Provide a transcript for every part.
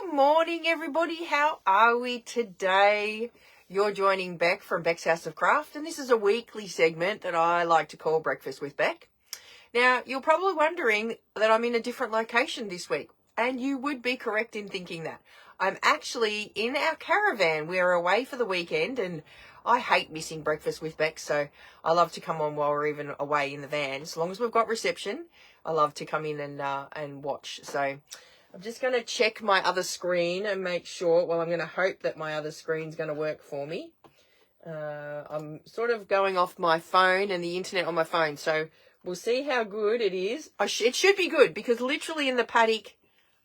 Good morning, everybody. How are we today? You're joining Beck from Beck's House of Craft, and this is a weekly segment that I like to call Breakfast with Beck. Now, you're probably wondering that I'm in a different location this week, and you would be correct in thinking that. I'm actually in our caravan. We're away for the weekend, and I hate missing Breakfast with Beck, so I love to come on while we're even away in the van. As long as we've got reception, I love to come in and watch. So I'm just going to check my other screen and make sure, well, I'm going to hope that my other screen's going to work for me. I'm sort of going off my phone and the internet on my phone, so we'll see how good it is. It should be good, because literally in the paddock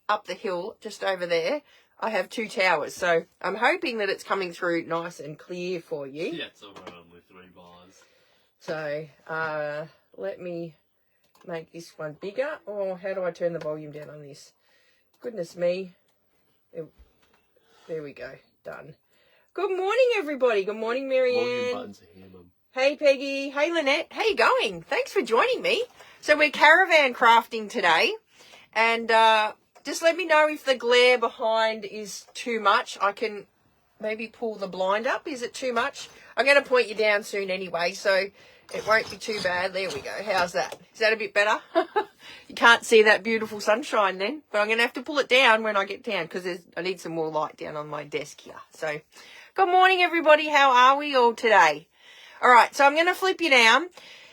up the hill, just over there, I have two towers. So I'm hoping that it's coming through nice and clear for you. Yeah, it's all got only 3 bars. So let me make this one bigger. Oh, how do I turn the volume down on this? Goodness me. There we go. Done. Good morning, everybody. Good morning, Marianne. Volume buttons are here, Mum. Hey, Peggy. Hey, Lynette. How you going? Thanks for joining me. So we're caravan crafting today. And just let me know if the glare behind is too much. I can maybe pull the blind up. Is it too much? I'm going to point you down soon anyway, so it won't be too bad. There we go. How's that? Is that a bit better? You can't see that beautiful sunshine then, but I'm going to have to pull it down when I get down, because I need some more light down on my desk here. So good morning, everybody. How are we all today? All right, so I'm going to flip you down.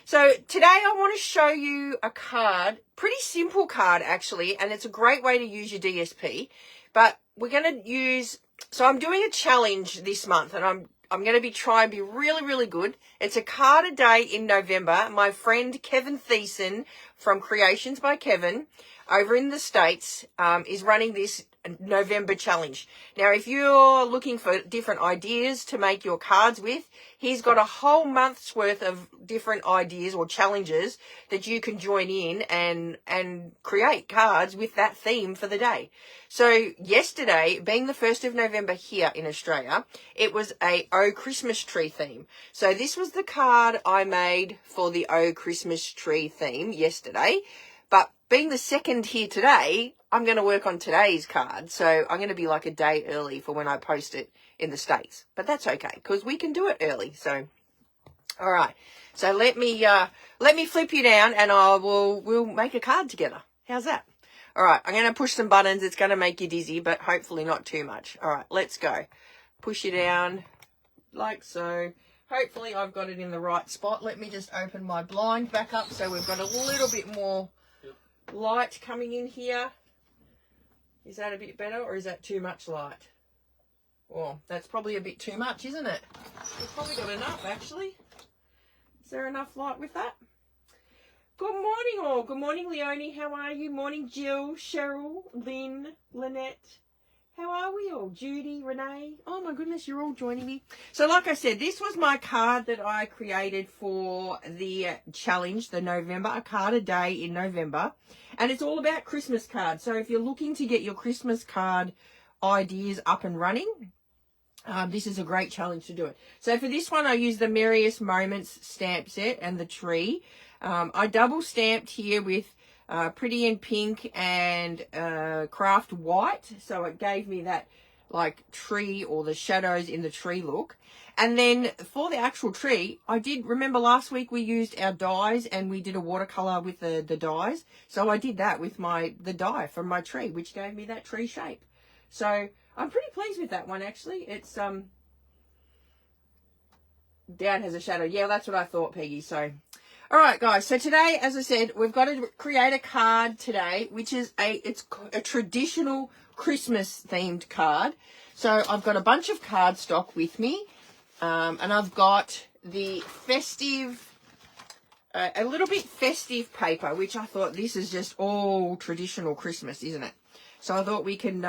So today I want to show you a card, pretty simple card actually, and it's a great way to use your DSP. But we're going to use, so I'm doing a challenge this month, and I'm going to try and be really, really good. It's a card a day in November. My friend Kevin Thiessen from Creations by Kevin over in the States is running this November challenge. Now, if you're looking for different ideas to make your cards with, he's got a whole month's worth of different ideas or challenges that you can join in and create cards with that theme for the day. So yesterday, being the 1st of November here in Australia, it was a Oh Christmas Tree theme. So this was the card I made for the Oh Christmas Tree theme yesterday. But being the 2nd here today, I'm going to work on today's card. So I'm going to be like a day early for when I post it in the States. But that's okay, because we can do it early. So, all right. So let me flip you down, and we'll make a card together. How's that? All right. I'm going to push some buttons. It's going to make you dizzy, but hopefully not too much. All right. Let's go. Push you down like so. Hopefully I've got it in the right spot. Let me just open my blind back up so we've got a little bit more light coming in here. Is that a bit better, or is that too much light? Well, that's probably a bit too much, isn't it? We've probably got enough, actually. Is there enough light with that? Good morning, all. Good morning, Leonie. How are you? Morning, Jill, Cheryl, Lynn, Lynette. How are we all? Judy, Renee. Oh, my goodness, you're all joining me. So, like I said, this was my card that I created for the challenge, the November, a card a day in November. And it's all about Christmas cards. So, if you're looking to get your Christmas card ideas up and running, this is a great challenge to do it. So, for this one, I used the Merriest Moments stamp set and the tree. I double stamped here with Pretty in Pink and Craft White, so it gave me that like tree or the shadows in the tree look. And then for the actual tree, I did remember last week we used our dyes and we did a watercolor with the dyes, so I did that with the dye from my tree, which gave me that tree shape. So I'm pretty pleased with that one, actually. It's down has a shadow. Yeah, that's what I thought, Peggy. So all right, guys, so today, as I said, we've got to create a card today, which is it's a traditional Christmas-themed card. So I've got a bunch of cardstock with me, and I've got the festive, a Little Bit Festive paper, which I thought this is just all traditional Christmas, isn't it? So I thought we can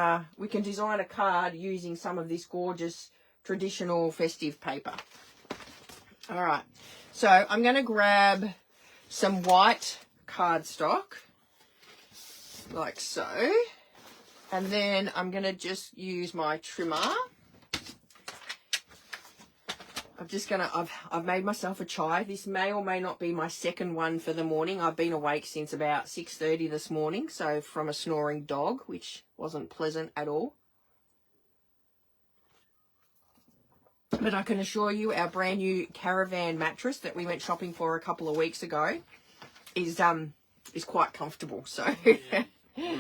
design a card using some of this gorgeous traditional festive paper. All right. So I'm going to grab some white cardstock, like so, and then I'm going to just use my trimmer. I've made myself a chai. This may or may not be my second one for the morning. I've been awake since about 6:30 this morning, so from a snoring dog, which wasn't pleasant at all. But I can assure you our brand new caravan mattress that we went shopping for a couple of weeks ago is quite comfortable. So Yeah. All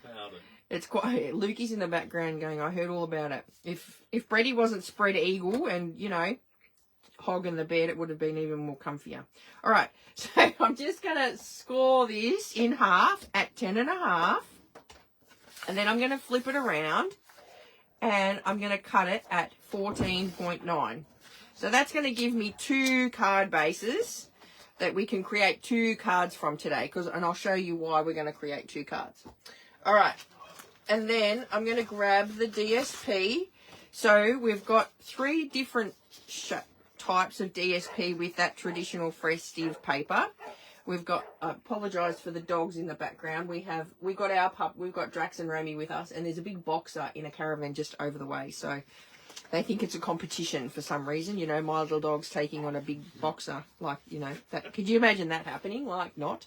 about it. it's quite. Lukey's in the background going, I heard all about it. If Brady wasn't spread eagle and, you know, hogging the bed, it would have been even more comfier. All right, so I'm just going to score this in half at 10.5. And then I'm going to flip it around and I'm going to cut it at 14.9. So that's going to give me 2 card bases that we can create 2 cards from today. And I'll show you why we're going to create 2 cards. All right. And then I'm going to grab the DSP. So we've got 3 different types of DSP with that traditional festive paper. We've got, I apologise for the dogs in the background. We've got our pup, we've got Drax and Romy with us, and there's a big boxer in a caravan just over the way. So they think it's a competition for some reason. You know, my little dog's taking on a big boxer. Like, you know, that. Could you imagine that happening? Like, not.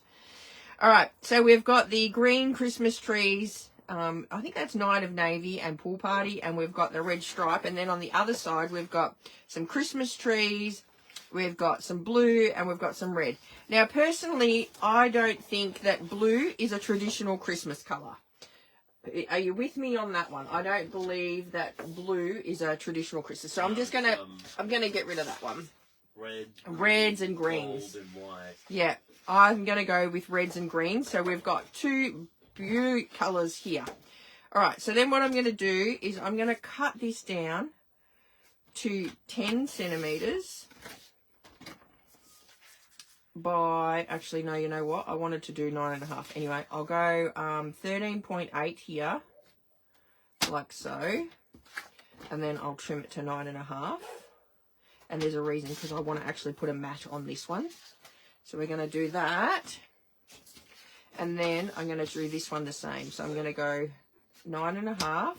All right, so we've got the green Christmas trees. I think that's Night of Navy and Pool Party, and we've got the red stripe. And then on the other side, we've got some Christmas trees. We've got some blue and we've got some red. Now, personally, I don't think that blue is a traditional Christmas colour. Are you with me on that one? I don't believe that blue is a traditional Christmas. So I'm just going to, I'm going to get rid of that one. Reds and greens. Gold and white. Yeah, I'm going to go with reds and greens. So we've got 2 blue colours here. All right, so then what I'm going to do is I'm going to cut this down to 10 centimetres. By, actually, no, you know what? I wanted to do 9.5. Anyway, I'll go 13.8 here, like so. And then I'll trim it to 9.5. And there's a reason, because I want to actually put a mat on this one. So we're going to do that. And then I'm going to do this one the same. So I'm going to go 9.5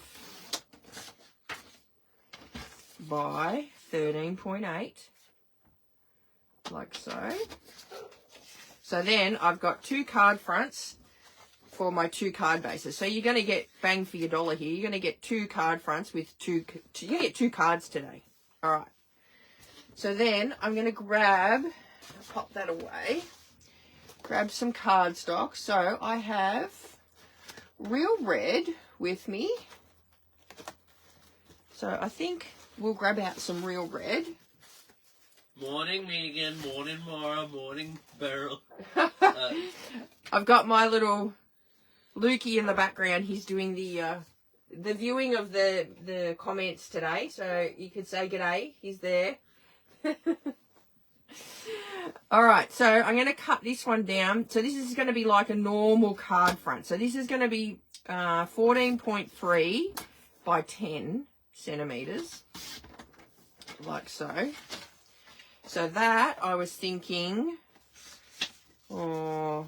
by 13.8. Like so. So then I've got 2 card fronts for my 2 card bases. So you're going to get bang for your dollar here. You're going to get 2 card fronts with 2. You get 2 cards today. All right. So then I'm going to pop that away. Grab some cardstock. So I have Real Red with me. So I think we'll grab out some Real Red. Morning, Megan. Morning, Mara. Morning, Beryl. I've got my little Lukey in the background. He's doing the viewing of the comments today. So you could say g'day. He's there. All right. So I'm going to cut this one down. So this is going to be like a normal card front. So this is going to be 14.3 by 10 centimetres. Like so. So that, I was thinking, oh,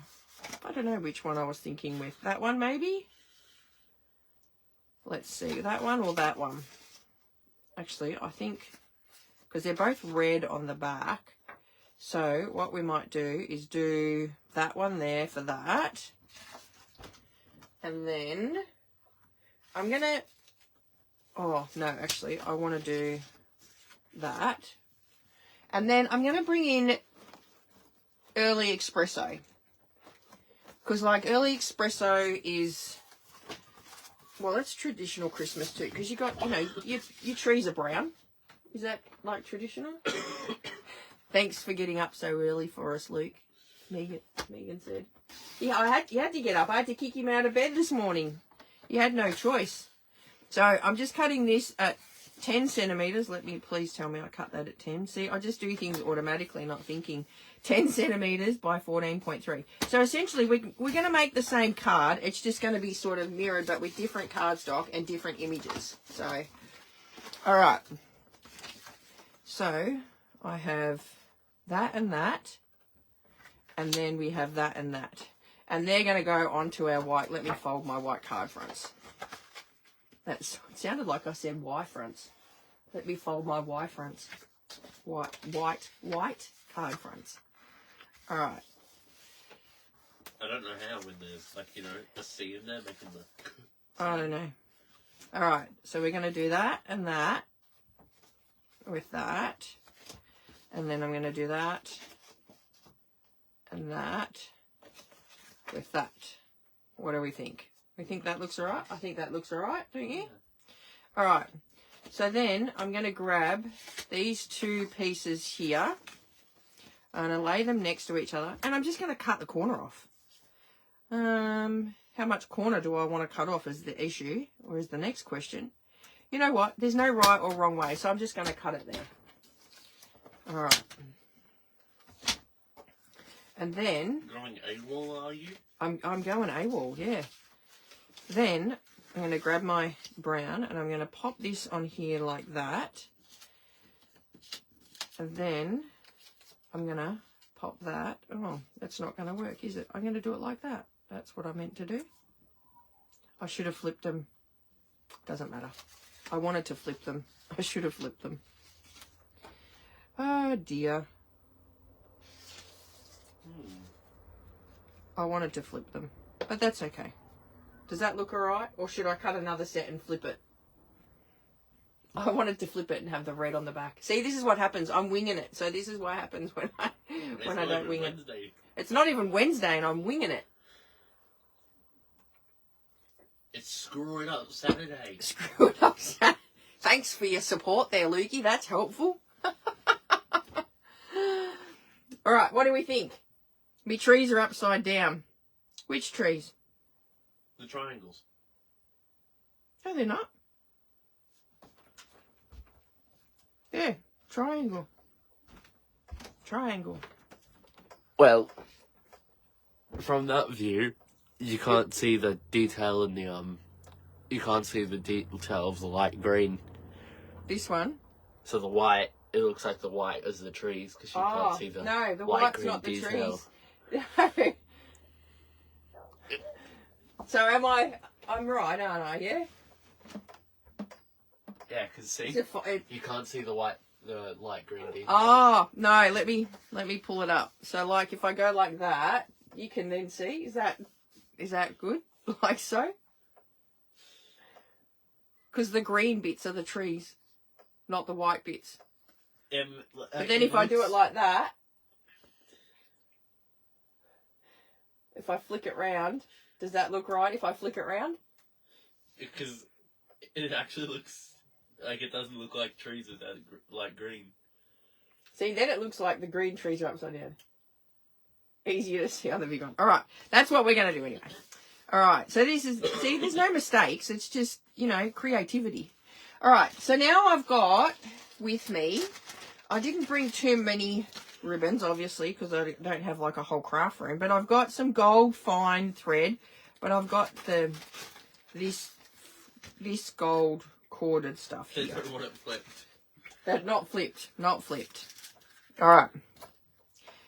I don't know which one I was thinking with. That one, maybe? Let's see, that one or that one? Actually, I think, because they're both red on the back. So what we might do is do that one there for that. And then I'm going to, oh, no, actually, I want to do that. And then I'm going to bring in Early Espresso. Because, like, Early Espresso is, well, it's traditional Christmas too. Because you got, you know, your trees are brown. Is that, like, traditional? Thanks for getting up so early for us, Luke. Megan said. Yeah, you had to get up. I had to kick him out of bed this morning. You had no choice. So I'm just cutting this at 10 centimetres. Let me, please tell me I cut that at 10. See, I just do things automatically, not thinking. 10 centimetres by 14.3. So essentially, we're going to make the same card. It's just going to be sort of mirrored, but with different cardstock and different images. So, all right. So, I have that and that. And then we have that and that. And they're going to go onto our white. Let me fold my white card fronts. That sounded like I said Y fronts. Let me fold my Y fronts. White card fronts. All right. I don't know how when there's, like, you know, a C in there making the... I don't know. All right. So we're going to do that and that. with that. And then I'm going to do that and that with that. What do we think? We think that looks all right? I think that looks all right, don't you? All right. So then I'm going to grab these two pieces here. I'm going to lay them next to each other. And I'm just going to cut the corner off. How much corner do I want to cut off is the issue, or is the next question. You know what? There's no right or wrong way, so I'm just going to cut it there. All right. And then... Going AWOL, are you? I'm going AWOL, yeah. Then I'm going to grab my brown and I'm going to pop this on here like that. And then I'm going to pop that. Oh, that's not going to work, is it? I'm going to do it like that. That's what I meant to do. I should have flipped them. Doesn't matter. I wanted to flip them. I should have flipped them. Oh, dear. I wanted to flip them. But that's okay. Does that look all right? Or should I cut another set and flip it? I wanted to flip it and have the red on the back. See, this is what happens. I'm winging it. So this is what happens when I don't wing it. It's not even Wednesday and I'm winging it. It's screwing up Saturday. Screw it up, Saturday. Thanks for your support there, Lukey. That's helpful. All right, what do we think? Me trees are upside down. Which trees? The triangles. No, they're not. Yeah, triangle. Triangle. Well, from that view, you can't see the detail in the you can't see the detail of the light green. This one? So the white, it looks like the white is the trees because you can't see the no, the light white's green not the detail. trees. So I'm right, aren't I? Yeah. Yeah, because see, you can't see the light green detail. Oh no, let me pull it up. So like if I go like that, you can then see. Is that good? Like so? Because the green bits are the trees, not the white bits. But then if I do it like that, if I flick it round, does that look right if I flick it round? Because it actually looks like it doesn't look like trees without like green. See, then it looks like the green trees are upside down. Easier to see on the big one. All right, that's what we're going to do anyway. All right, so this is, see, there's no mistakes. It's just, you know, creativity. All right, so now I've got with me, I didn't bring too many ribbons, obviously, because I don't have like a whole craft room, but I've got some gold fine thread, but I've got this gold corded stuff here. They don't want it flipped. That not flipped. All right.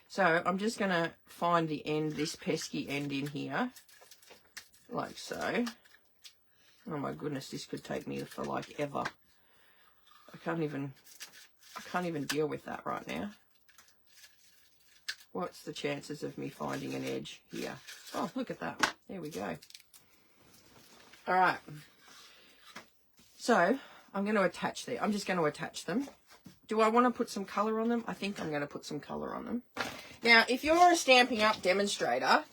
So I'm just going to find the end, this pesky end in here, like so. Oh my goodness, this could take me for like ever. I can't even deal with that right now. What's the chances of me finding an edge here? Oh, look at that. There we go. All right. So I'm going to attach them. I'm just going to attach them. Do I want to put some colour on them? I think I'm going to put some colour on them. Now, if you're a Stampin' Up! Demonstrator,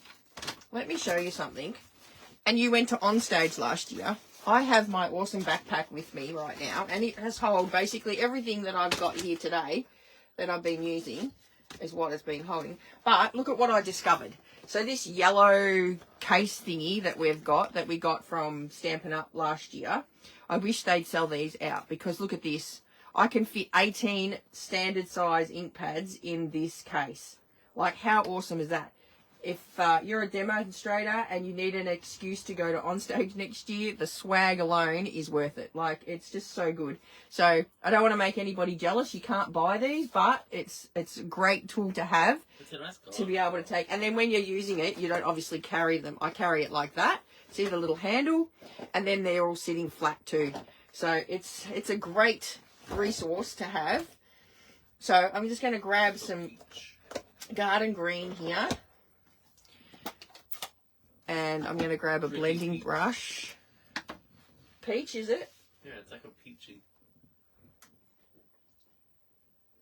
let me show you something. And you went to Onstage last year. I have my awesome backpack with me right now. And it has hold basically everything that I've got here today that I've been using is what it's been holding. But look at what I discovered. So this yellow case thingy that we got from Stampin' Up! Last year, I wish they'd sell these out because look at this. I can fit 18 standard size ink pads in this case. Like, how awesome is that? If you're a demonstrator and you need an excuse to go to Onstage next year, the swag alone is worth it. Like, it's just so good. So, I don't want to make anybody jealous. You can't buy these, but it's a great tool to have. It's a nice color. To be able to take. And then when you're using it, you don't obviously carry them. I carry it like that. See the little handle? And then they're all sitting flat too. So, it's a great resource to have. So, I'm just going to grab some garden green here. And I'm going to grab a blending brush. Peach, is it? Yeah, it's like a peachy.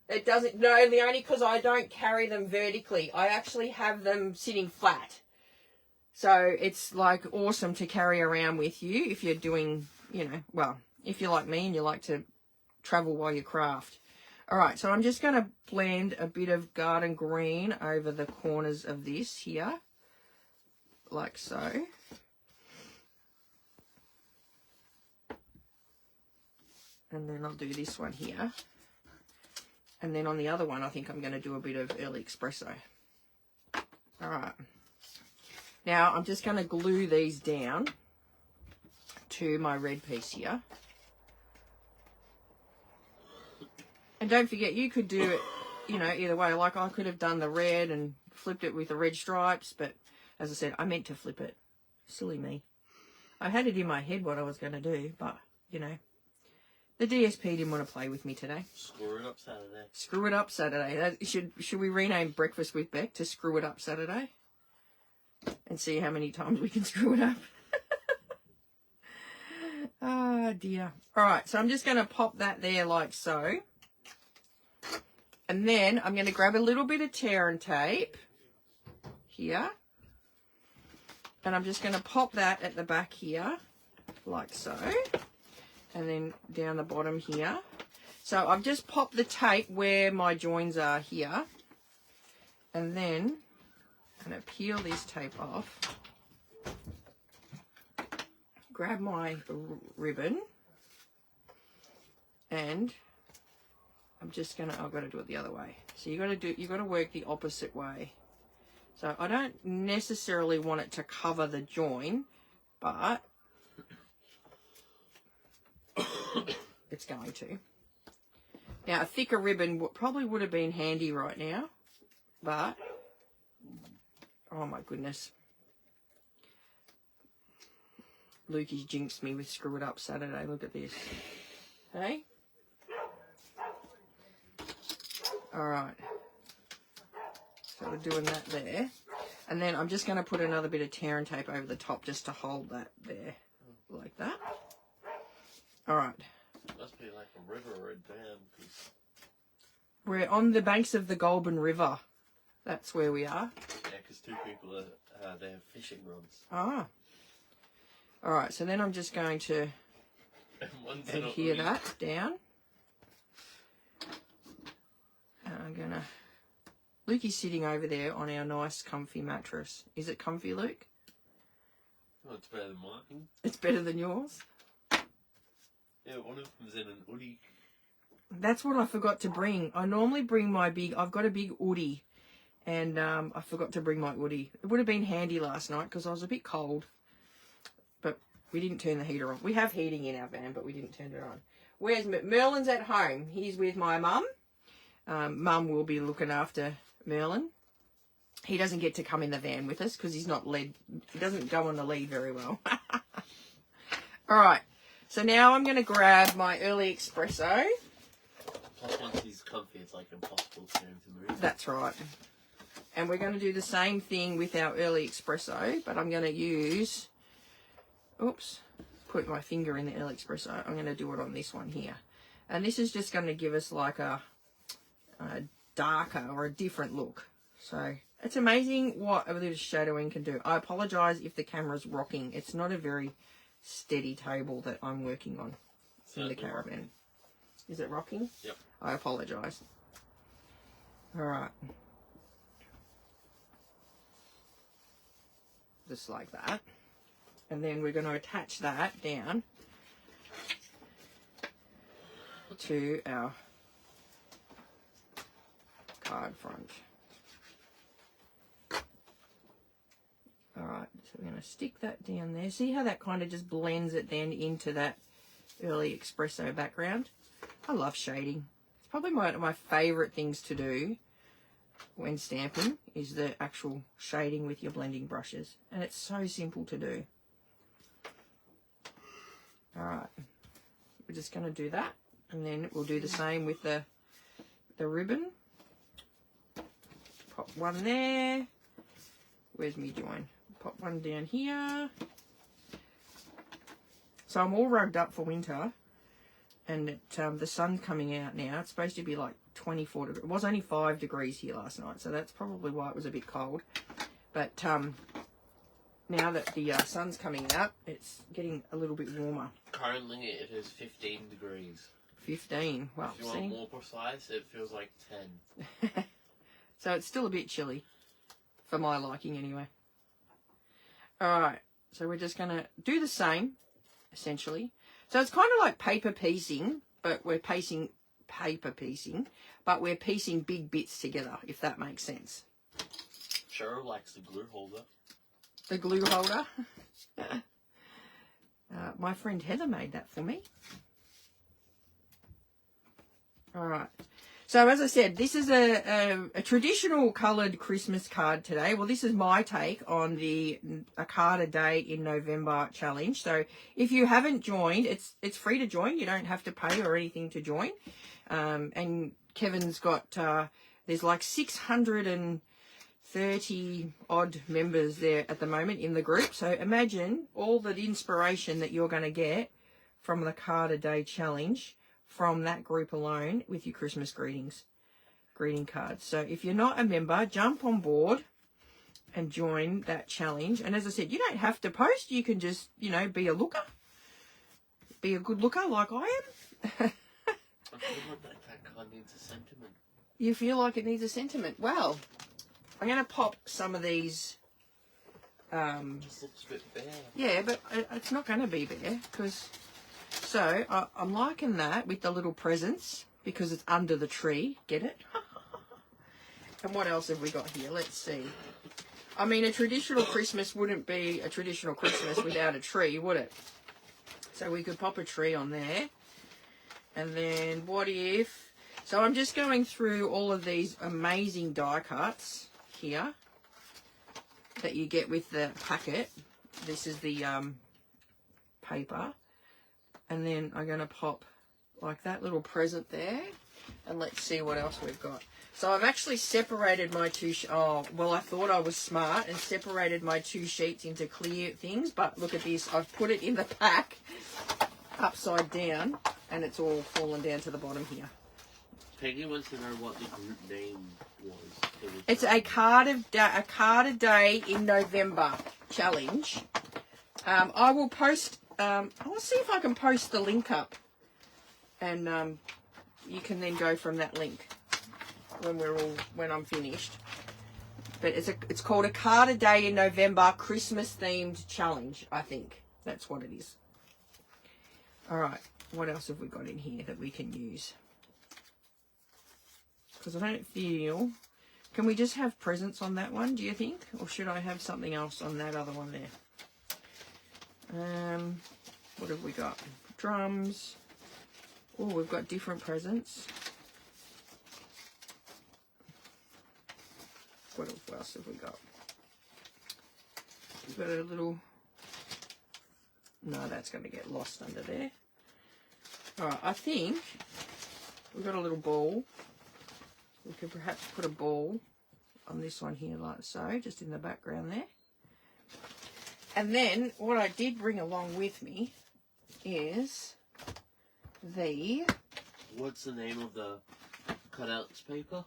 It doesn't, no, the only because I don't carry them vertically. I actually have them sitting flat. So it's like awesome to carry around with you if you're doing, you know, well, if you're like me and you like to travel while you craft. All right, so I'm just going to blend a bit of garden green over the corners of this here, like so. And then I'll do this one here. And then on the other one, I think I'm going to do a bit of early espresso. All right. Now, I'm just going to glue these down to my red piece here. And don't forget, you could do it, you know, either way. Like I could have done the red and flipped it with the red stripes. But as I said, I meant to flip it. Silly me. I had it in my head what I was going to do. But, you know, the DSP didn't want to play with me today. Screw it up Saturday. Screw it up Saturday. Should we rename Breakfast with Beck to Screw It Up Saturday? And see how many times we can screw it up. Oh, dear. All right, so I'm just going to pop that there like so. And then I'm going to grab a little bit of tear and tape here. And I'm just going to pop that at the back here like so. And then down the bottom here. So I've just popped the tape where my joins are here. And then I'm going to peel this tape off. Grab my ribbon. And I'm just going to, I've got to do it the other way. So you've got to work the opposite way. So I don't necessarily want it to cover the join, but it's going to. Now, a thicker ribbon probably would have been handy right now, but, oh my goodness. Lukey's jinxed me with Screw It Up Saturday. Look at this. Hey? All right. So we're doing that there. And then I'm just going to put another bit of tear and tape over the top just to hold that there. Like that. All right. Must be like a river or a dam. We're on the banks of the Goulburn River. That's where we are. Yeah, because two people are they have fishing rods. Ah. All right, so then I'm just going to adhere that down. And I'm going to... Lukey's sitting over there on our nice comfy mattress. Is it comfy, Luke? Oh, it's better than mine. It's better than yours? Yeah, one of them's in an hoodie. That's what I forgot to bring. I normally bring my big... I've got a big hoodie. And I forgot to bring my hoodie. It would have been handy last night because I was a bit cold. But we didn't turn the heater on. We have heating in our van, but we didn't turn it on. Where's Merlin's at home? He's with my mum. Mum will be looking after Merlin. He doesn't get to come in the van with us because he's not lead. He doesn't go on the lead very well. All right. So now I'm going to grab my early espresso. Plus, once he's comfy, it's like impossible for him to move. That's right. And we're going to do the same thing with our early espresso, but I'm going to use... Oops. Put my finger in the early espresso. I'm going to do it on this one here. And this is just going to give us like a darker or a different look. So it's amazing what a little shadowing can do. I apologise if the camera's rocking. It's not a very steady table that I'm working on in the caravan. Rocking. Is it rocking? Yep. I apologise. All right. Just like that. And then we're going to attach that down to our card front. Alright, so we're going to stick that down there. See how that kind of just blends it then into that early espresso background? I love shading. It's probably one of my favourite things to do when stamping is the actual shading with your blending brushes. And it's so simple to do. Alright, we're just going to do that. And then we'll do the same with the ribbon. Pop one there. Where's me join? Pop one down here. So I'm all rugged up for winter. And the sun's coming out now. It's supposed to be like 24 degrees. It was only 5 degrees here last night, so that's probably why it was a bit cold. But now that the sun's coming out, it's getting a little bit warmer. Currently, it is 15 degrees. 15. Well, If you want more precise, it feels like 10. So it's still a bit chilly, for my liking anyway. All right, so we're just going to do the same, essentially. So it's kind of like paper piecing, but we're piecing but we're piecing big bits together, if that makes sense. Cheryl likes the glue holder. The glue holder. My friend Heather made that for me. All right. So as I said, this is a traditional coloured Christmas card today. Well, this is my take on the A Card a Day in November challenge. So if you haven't joined, it's free to join. You don't have to pay or anything to join. And Kevin's got, there's like 630 odd members there at the moment in the group. So imagine all the inspiration that you're going to get from the Card a Day challenge from that group alone with your Christmas greeting cards. So if you're not a member, jump on board and join that challenge. And as I said, you don't have to post. You can just, you know, be a looker. Be a good looker like I am. I feel like that card needs a sentiment. You feel like it needs a sentiment. Well, I'm going to pop some of these. This looks a bit bare. Yeah, but it's not going to be bare because... So I'm liking that with the little presents because it's under the tree. Get it? And what else have we got here? Let's see. I mean, a traditional Christmas wouldn't be a traditional Christmas without a tree, would it? So we could pop a tree on there. And then what if... So I'm just going through all of these amazing die cuts here that you get with the packet. This is the paper. And then I'm going to pop like that little present there. And let's see what else we've got. So I've actually separated my two... I thought I was smart and separated my two sheets into clear things. But look at this. I've put it in the pack upside down. And it's all fallen down to the bottom here. Peggy wants to know what the group name was. It's a card a day in November challenge. I will post... I'll see if I can post the link up, and you can then go from that link when I'm finished. But it's called A Card a Day in November Christmas themed challenge. I think that's what it is. All right, what else have we got in here that we can use? Because I don't feel. Can we just have presents on that one? Do you think, or should I have something else on that other one there? What have we got? Drums. Oh, we've got different presents. What else have we got? We've got a little... No, that's going to get lost under there. Alright, I think we've got a little ball. We could perhaps put a ball on this one here like so, just in the background there. And then what I did bring along with me is the... What's the name of the cutouts paper?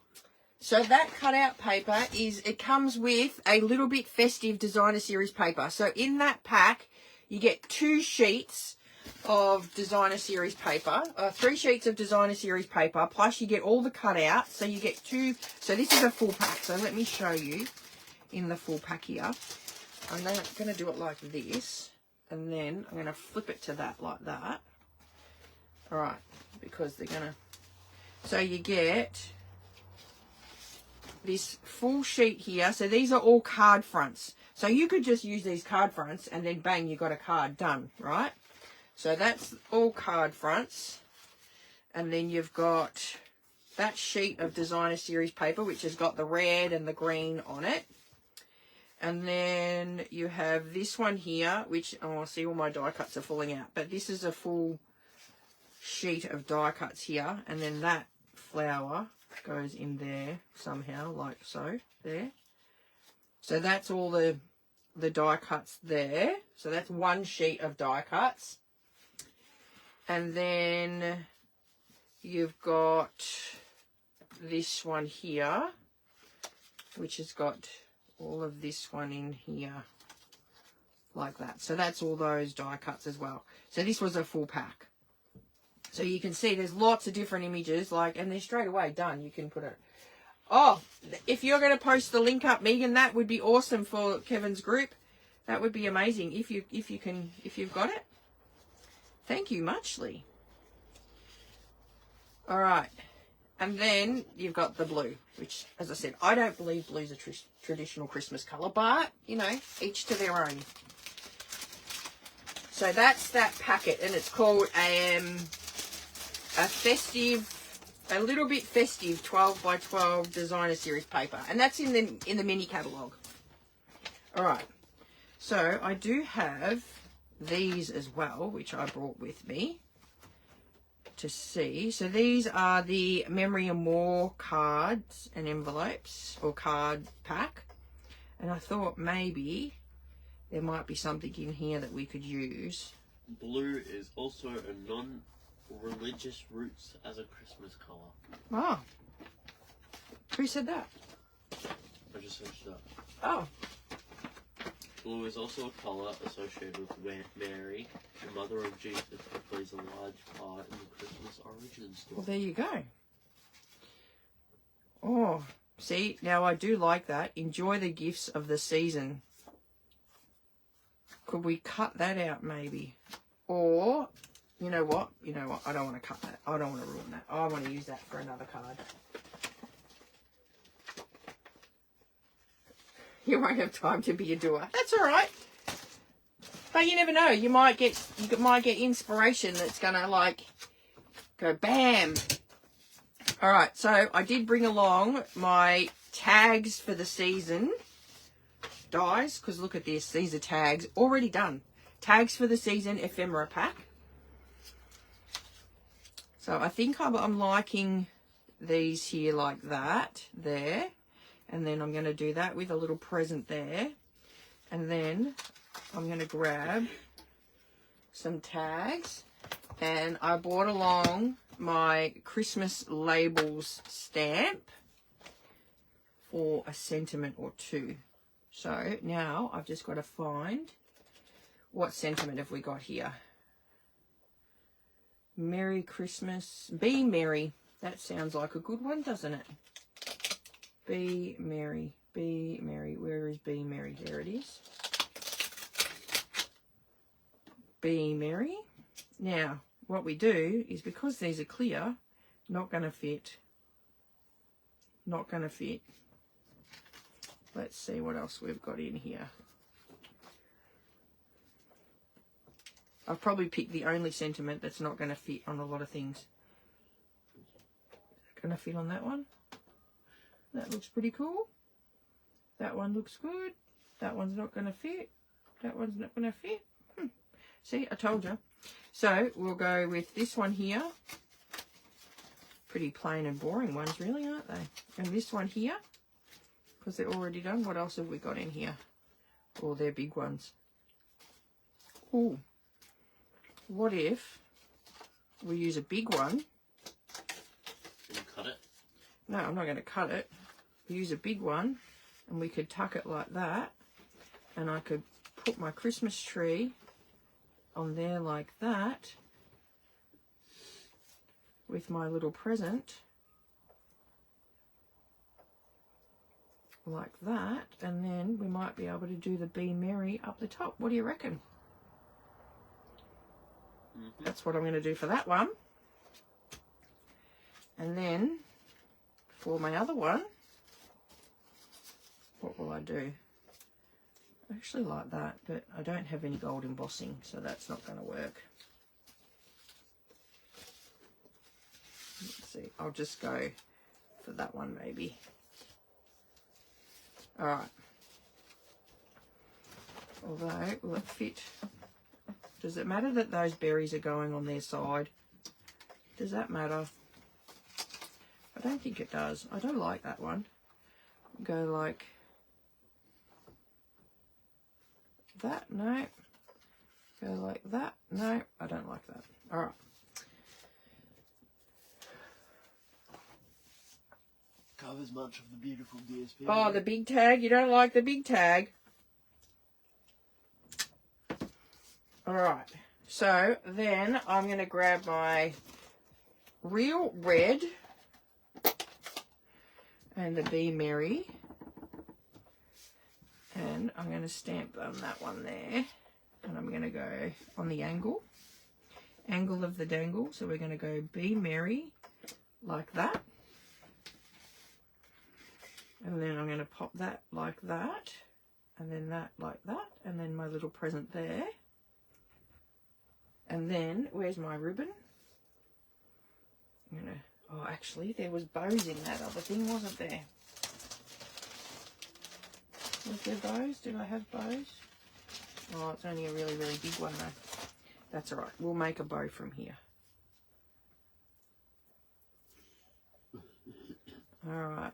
So that cutout paper it comes with a Little Bit Festive Designer Series paper. So in that pack, you get 2 sheets of Designer Series paper, 3 sheets of Designer Series paper, plus you get all the cutouts. So you get 2. So this is a full pack. So let me show you in the full pack here. I'm going to do it like this, and then I'm going to flip it to that like that. All right, because they're going to... So you get this full sheet here. So these are all card fronts. So you could just use these card fronts, and then bang, you got a card done, right? So that's all card fronts. And then you've got that sheet of Designer Series paper, which has got the red and the green on it. And then you have this one here, which, oh, I see all my die cuts are falling out. But this is a full sheet of die cuts here. And then that flower goes in there somehow, like so, there. So that's all the die cuts there. So that's one sheet of die cuts. And then you've got this one here, which has got all of this one in here like that. So that's all those die cuts as well. So this was a full pack. So you can see there's lots of different images, like, and they're straight away done. You can put it. Oh, if you're going to post the link up, Megan, that would be awesome for Kevin's group. That would be amazing if you've got it. Thank you muchly. All right. And then you've got the blue, which, as I said, I don't believe blue's a traditional Christmas colour, but, you know, each to their own. So that's that packet, and it's called a Little Bit Festive 12 by 12 designer series paper, and that's in the mini catalogue. All right. So I do have these as well, which I brought with me to see. So these are the Memory and More cards and envelopes, or card pack. And I thought maybe there might be something in here that we could use. Blue is also a non-religious roots as a Christmas colour. Oh. Who said that? I just searched it up. Oh. Blue is also a colour associated with Mary, the mother of Jesus, who plays a large part in the Christmas origin story. Well, there you go. Oh, see, now I do like that. Enjoy the gifts of the season. Could we cut that out maybe? Or, you know what? I don't want to cut that. I don't want to ruin that. I want to use that for another card. You won't have time to be a doer. That's all right. But you never know. You might get inspiration that's gonna like go bam. All right. So I did bring along my tags for the season dies, because look at this. These are tags already done. Tags for the season ephemera pack. So I think I'm liking these here like that there. And then I'm going to do that with a little present there. And then I'm going to grab some tags. And I brought along my Christmas labels stamp for a sentiment or two. So now I've just got to find, what sentiment have we got here? Merry Christmas. Be merry. That sounds like a good one, doesn't it? Be merry. Be merry. Where is be merry? There it is. Be merry. Now, what we do is, because these are clear, not going to fit. Not going to fit. Let's see what else we've got in here. I've probably picked the only sentiment that's not going to fit on a lot of things. Is it going to fit on that one? That looks pretty cool. That one looks good. That one's not going to fit. That one's not going to fit. See, I told you. So we'll go with this one here. Pretty plain and boring ones, really, aren't they? And this one here, because they're already done. What else have we got in here? Oh, they're big ones. Ooh. What if we use a big one? Can you cut it? No, I'm not going to cut it. We use a big one, and we could tuck it like that, and I could put my Christmas tree on there like that with my little present like that, and then we might be able to do the Be Merry up the top. What do you reckon? That's what I'm going to do for that one. And then for my other one, what will I do? I actually like that, but I don't have any gold embossing, so that's not going to work. Let's see, I'll just go for that one maybe. All right. Although, will it fit? Does it matter that those berries are going on their side? Does that matter? I don't think it does. I don't like that one. Go like that. No. Go like that. No, I don't like that. All right. have as much of the beautiful DSP. Oh, the big tag. You don't like the big tag? Alright. So, then I'm going to grab my Real Red and the Be Merry. And I'm going to stamp on that one there. And I'm going to go on the angle of the dangle. So we're going to go Be Merry like that. And then I'm going to pop that like that. And then that like that. And then my little present there. And then, where's my ribbon? I'm going to, oh, actually, there was bows in that other thing, wasn't there? Was there bows? Did I have bows? Oh, it's only a really, really big one though. That's all right. We'll make a bow from here. All right.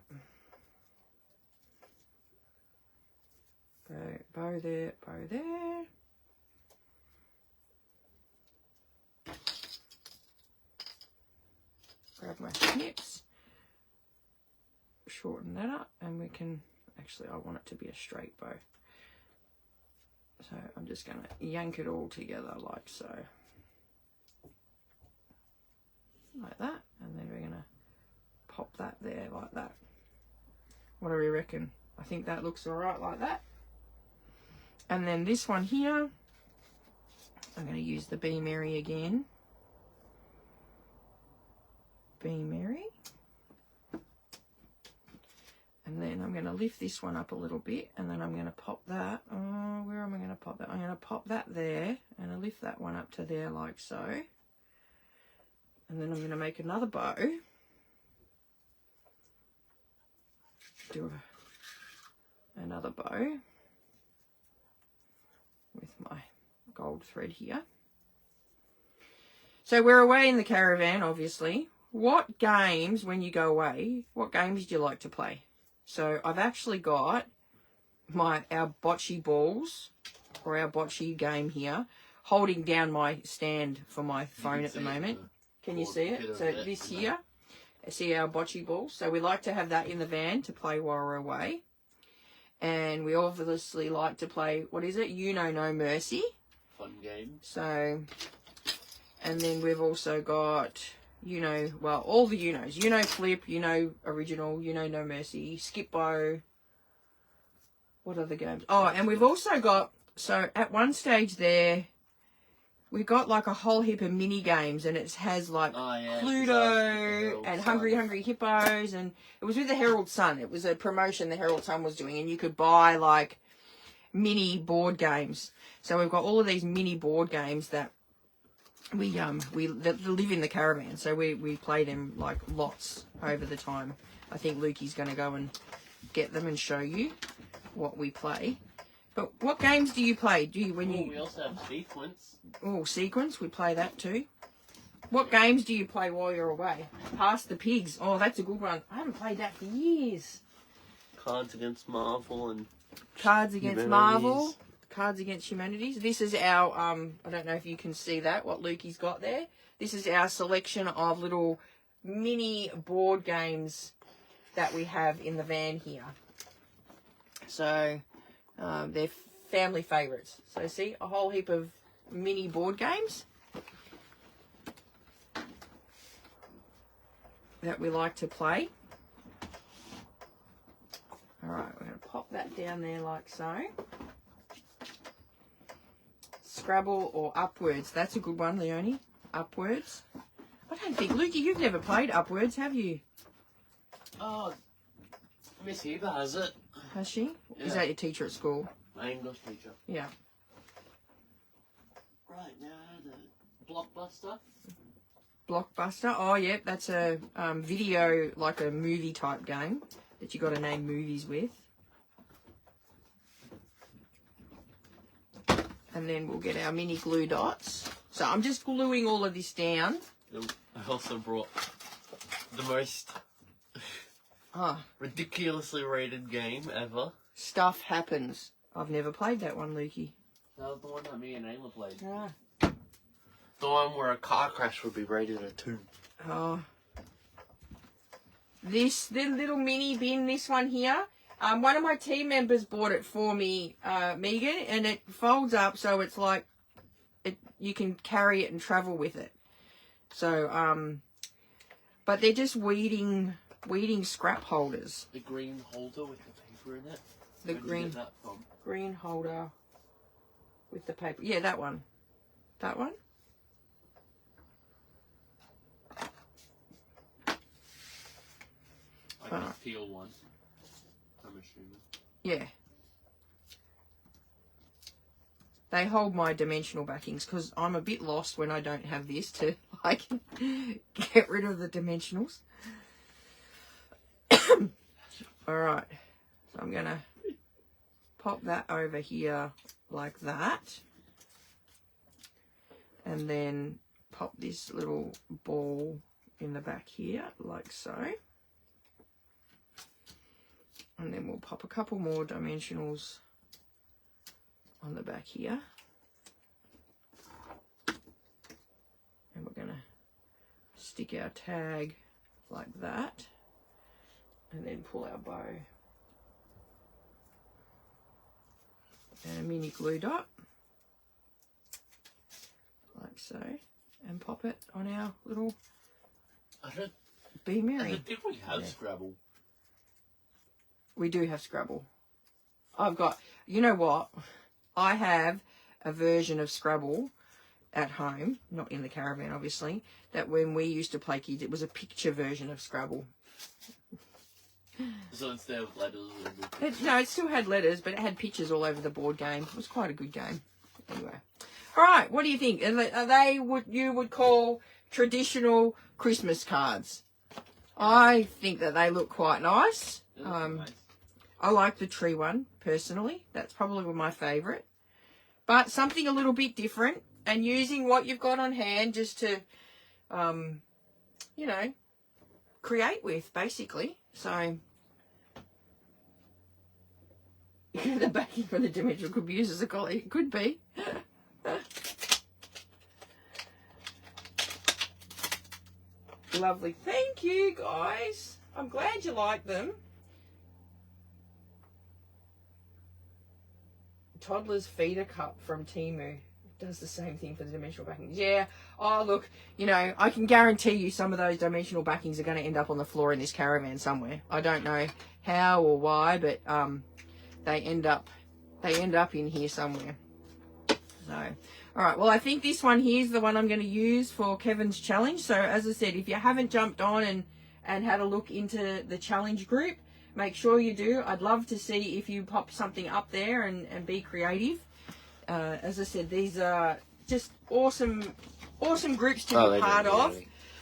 Bow there, bow there. Grab my snips. Shorten that up and we can... Actually, I want it to be a straight bow. So I'm just going to yank it all together like so. Like that. And then we're going to pop that there like that. What do we reckon? I think that looks alright like that. And then this one here, I'm going to use the Be Merry again. Be Merry. And then I'm going to lift this one up a little bit and then I'm going to pop that. Oh, where am I going to pop that? I'm going to pop that there and I lift that one up to there like so. And then I'm going to make another bow. Do another bow with my gold thread here. So we're away in the caravan, obviously. What games, when you go away, what games do you like to play? So I've actually got our bocce balls, or our bocce game here, holding down my stand for my phone at the moment. Can you see it? So this here, see our bocce balls. So we like to have that in the van to play while we're away. And we obviously like to play, what is it? You Know No Mercy. Fun game. So, and then we've also got... well, all the You-Knows. Flip, Original, No Mercy, Skip Bow. What other games? Oh, and we've also got, so at one stage there, we got like a whole heap of mini games and it has like Pluto and Hungry Hippos, and it was with the Herald Sun. It was a promotion the Herald Sun was doing and you could buy like mini board games. So we've got all of these mini board games that we live in the caravan, so we play them like lots over the time. I think Lukey's going to go and get them and show you what we play. But what games do you play? We also have Sequence. Oh, Sequence, we play that too. What games do you play while you're away? Pass the Pigs. Oh, that's a good one. I haven't played that for years. Cards Against Marvel and Cards Against Marvel. Cards Against Humanities. This is our, I don't know if you can see that, what Lukey's got there. This is our selection of little mini board games that we have in the van here. So, they're family favourites. So, see, a whole heap of mini board games that we like to play. Alright, we're going to pop that down there like so. Scrabble or Upwards. That's a good one, Leonie. Upwards. I don't think, Lukey, you've never played Upwards, have you? Oh, Miss Heber has it. Has she? Yeah. Is that your teacher at school? My English teacher. Yeah. Right, now the Blockbuster. Blockbuster. Oh, yeah, that's a video, like a movie type game that you got to name movies with. And then we'll get our mini glue dots. So I'm just gluing all of this down. I also brought the most ridiculously rated game ever. Stuff Happens. I've never played that one, Lukey. That was the one that me and Ayla played. Ah. The one where a car crash would be rated a 2. Oh. the little mini bin, this one here. One of my team members bought it for me, Megan, and it folds up so it's like you can carry it and travel with it. So, but they're just weeding scrap holders. The green holder with the paper in it. The Where did you get that from? green holder with the paper. Yeah, that one. That one. Like a teal one, I'm assuming. Yeah. They hold my dimensional backings because I'm a bit lost when I don't have this to like get rid of the dimensionals. All right. So I'm going to pop that over here like that. And then pop this little ball in the back here like so. And then we'll pop a couple more dimensionals on the back here. And we're going to stick our tag like that. And then pull our bow. And a mini glue dot. Like so. And pop it on our little Be I Merry. don't think we have Scrabble. We do have Scrabble. I've got, you know what? I have a version of Scrabble at home, not in the caravan obviously, that when we used to play kids, it was a picture version of Scrabble. So instead of letters, No, it still had letters, but it had pictures all over the board game. It was quite a good game. Anyway. All right, what do you think? Are they what you would call traditional Christmas cards? I think that they look quite nice. nice. I like the tree one, personally. That's probably my favourite. But something a little bit different and using what you've got on hand just to, you know, create with, basically. So, the backing for the dimensional could be used as a collie. It could be. Lovely. Thank you, guys. I'm glad you like them. Toddler's feeder cup from Temu. Does the same thing for the dimensional backings. Yeah. Oh, look, you know, I can guarantee you some of those dimensional backings are going to end up on the floor in this caravan somewhere. I don't know how or why, but they end up in here somewhere. So, all right. Well, I think this one here is the one I'm going to use for Kevin's challenge. So, as I said, if you haven't jumped on and had a look into the challenge group, make sure you do. I'd love to see if you pop something up there and be creative. As I said, these are just awesome groups to be part of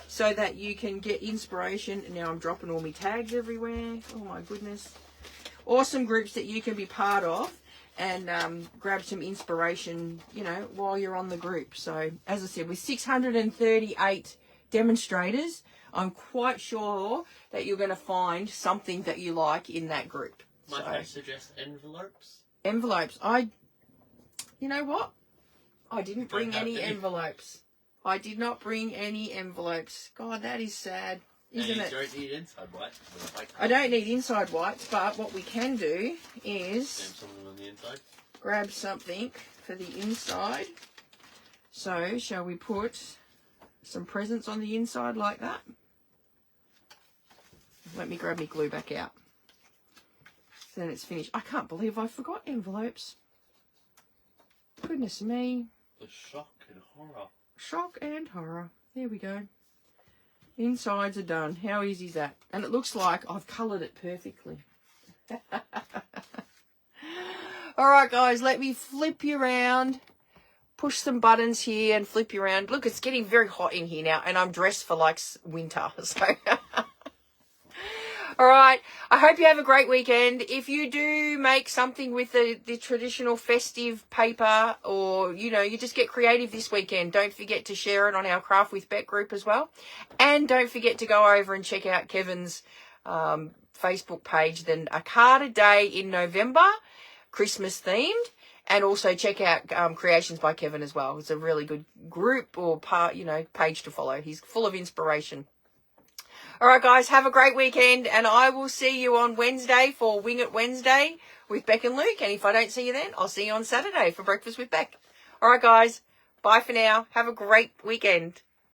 so that you can get inspiration. Now I'm dropping all my tags everywhere. Oh my goodness. Awesome groups that you can be part of and grab some inspiration, you know, while you're on the group. So as I said, with 638 demonstrators, I'm quite sure that you're going to find something that you like in that group. Might I suggest envelopes? Envelopes. You know what? I didn't bring any envelopes. I did not bring any envelopes. God, that is sad, isn't it? You don't need inside whites. I don't need inside whites, but what we can do is something on the inside. Grab something for the inside. So, shall we put some presents on the inside like that? Let me grab my glue back out. Then it's finished. I can't believe I forgot envelopes. Goodness me. The shock and horror. Shock and horror. There we go. Insides are done. How easy is that? And it looks like I've coloured it perfectly. All right, guys, let me flip you around. Push some buttons here and flip you around. Look, it's getting very hot in here now, and I'm dressed for, like, winter. So, all right. I hope you have a great weekend. If you do make something with the traditional festive paper or, you know, you just get creative this weekend, don't forget to share it on our Craft with Bet group as well. And don't forget to go over and check out Kevin's Facebook page. Then a card a day in November, Christmas themed. And also check out Creations by Kevin as well. It's a really good group or page to follow. He's full of inspiration. All right, guys, have a great weekend, and I will see you on Wednesday for Wing It Wednesday with Beck and Luke. And if I don't see you then, I'll see you on Saturday for Breakfast with Beck. All right, guys, bye for now. Have a great weekend.